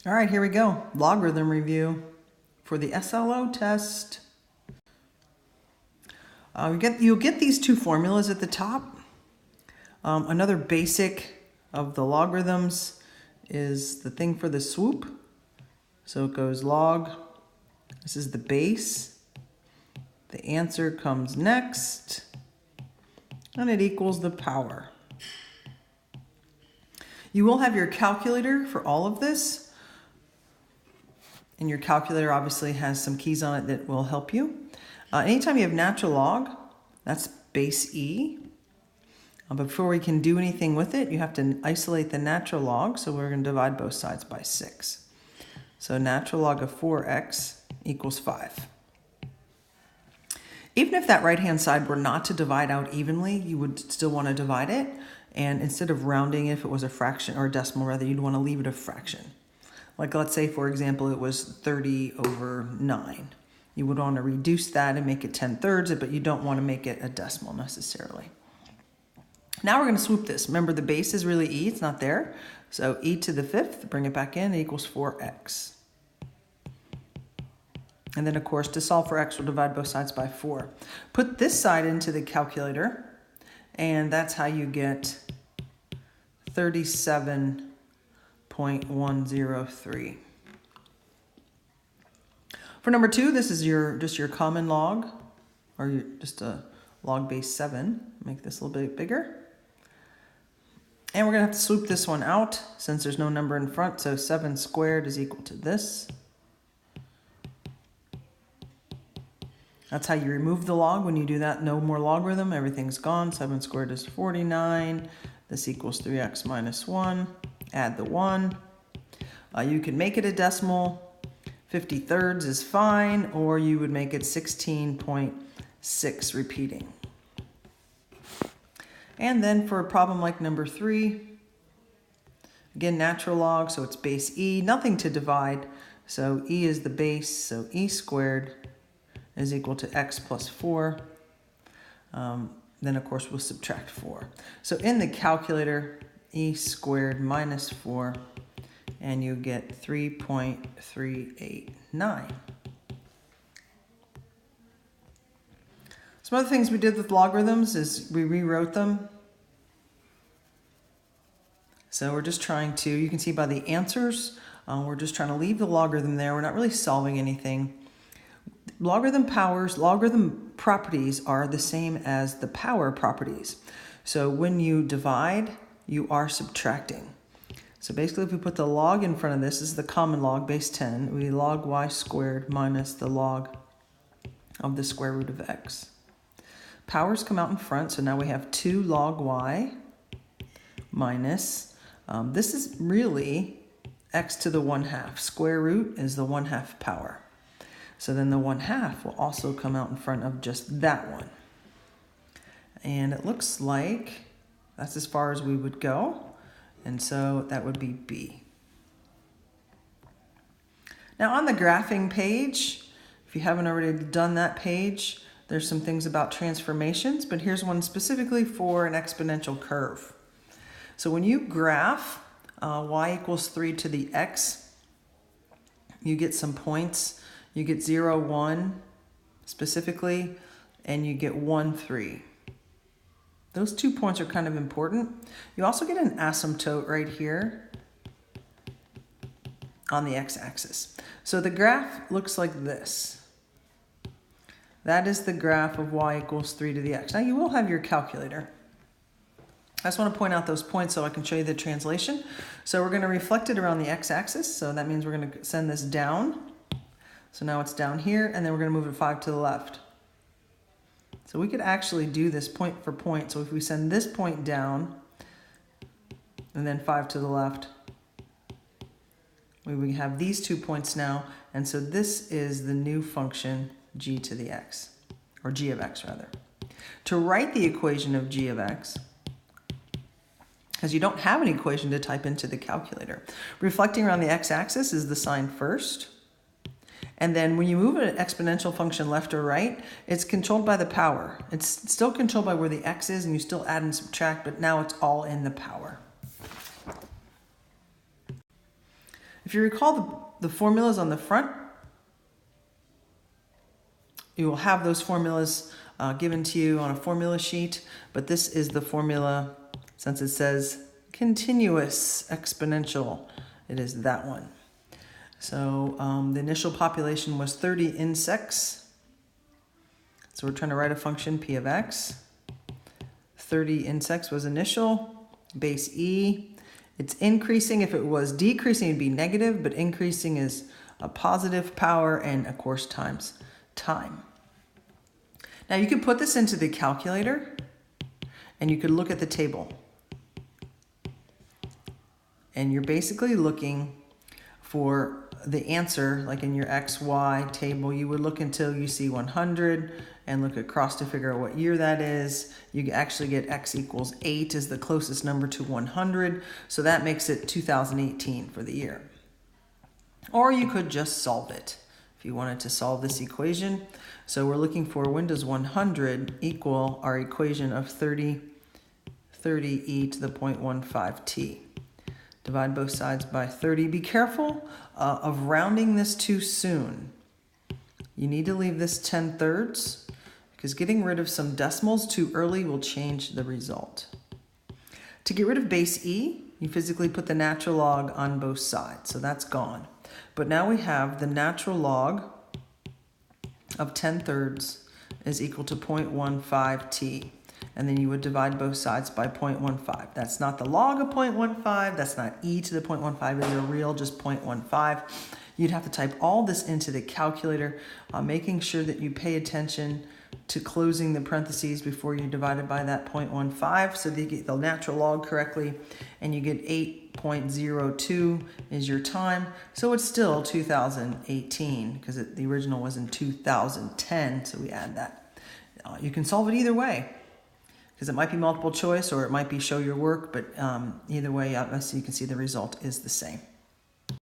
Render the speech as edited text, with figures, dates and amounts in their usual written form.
All right, here we go. Logarithm review for the SLO test. You'll get these two formulas at the top. Another basic of the logarithms is the thing for the swoop. So it goes log, this is the base, the answer comes next, and it equals the power. You will have your calculator for all of this. And your calculator obviously has some keys on it that will help you. Anytime you have natural log, that's base E. Before we can do anything with it, you have to isolate the natural log. So we're going to divide both sides by 6. So natural log of 4x equals 5. Even if that right-hand side were not to divide out evenly, you would still want to divide it. And instead of rounding, if it was a fraction or a decimal rather, you'd want to leave it a fraction. Like let's say, for example, it was 30 over 9. You would want to reduce that and make it 10/3, but you don't want to make it a decimal necessarily. Now we're going to swoop this. Remember, the base is really e, it's not there. So e to the 5th, bring it back in, equals 4x. And then, of course, to solve for x, we'll divide both sides by 4. Put this side into the calculator, and that's how you get 37.103. For number 2, this is just your common log, or just a log base 7. Make this a little bit bigger. And we're going to have to swoop this one out since there's no number in front. So 7 squared is equal to this. That's how you remove the log. When you do that, no more logarithm. Everything's gone. 7 squared is 49. This equals 3x minus 1. Add the 1. You can make it a decimal. 50/3 is fine. Or you would make it 16.6 repeating. And then for a problem like number 3, again, natural log, so it's base e, nothing to divide. So e is the base, so e squared is equal to x plus 4. Then, of course, we'll subtract 4. So in the calculator, e squared minus 4, and you get 3.389. Some other things we did with logarithms is we rewrote them. So we're just trying to, you can see by the answers, we're just trying to leave the logarithm there. We're not really solving anything. Logarithm properties are the same as the power properties. So when you divide, you are subtracting. So basically, if we put the log in front of this is the common log, base 10. We log y squared minus the log of the square root of x. Powers come out in front, so now we have 2 log y minus, this is really x to the 1/2. Square root is the 1/2 power. So then the 1/2 will also come out in front of just that one. And it looks like that's as far as we would go. And so that would be B. Now on the graphing page, if you haven't already done that page, there's some things about transformations, but here's one specifically for an exponential curve. So when you graph y equals 3 to the x, you get some points. You get 0, 1 specifically, and you get 1, 3. Those 2 points are kind of important. You also get an asymptote right here on the x-axis. So the graph looks like this. That is the graph of y equals 3 to the x. Now you will have your calculator. I just want to point out those points so I can show you the translation. So we're going to reflect it around the x-axis. So that means we're going to send this down. So now it's down here, and then we're going to move it 5 to the left. So we could actually do this point for point. So if we send this point down, and then 5 to the left, we have these 2 points now. And so this is the new function g to the x, or g of x rather. To write the equation of g of x, because you don't have an equation to type into the calculator, reflecting around the x-axis is the sign first. And then when you move an exponential function left or right, it's controlled by the power. It's still controlled by where the x is, and you still add and subtract, but now it's all in the power. If you recall the formulas on the front, you will have those formulas given to you on a formula sheet, but this is the formula, since it says continuous exponential, it is that one. So the initial population was 30 insects. So we're trying to write a function p of x. 30 insects was initial, base e. It's increasing. If it was decreasing, it'd be negative, but increasing is a positive power, and of course times time. Now you could put this into the calculator and you could look at the table. And you're basically looking for the answer, like in your XY table, you would look until you see 100 and look across to figure out what year that is. You actually get x equals 8 is the closest number to 100. So that makes it 2018 for the year. Or you could just solve it if you wanted to solve this equation. So we're looking for when does 100 equal our equation of 30e to the 0.15 t. Divide both sides by 30. Be careful of rounding this too soon. You need to leave this 10/3 because getting rid of some decimals too early will change the result. To get rid of base e, you physically put the natural log on both sides, so that's gone. But now we have the natural log of 10/3 is equal to 0.15 t. And then you would divide both sides by 0.15. That's not the log of 0.15. That's not e to the 0.15. It's a real just 0.15. You'd have to type all this into the calculator, making sure that you pay attention to closing the parentheses before you divide it by that 0.15 so that you get the natural log correctly, and you get 8.02 is your time. So it's still 2018 because the original was in 2010, so we add that. You can solve it either way, because it might be multiple choice or it might be show your work, but either way, so you can see the result is the same.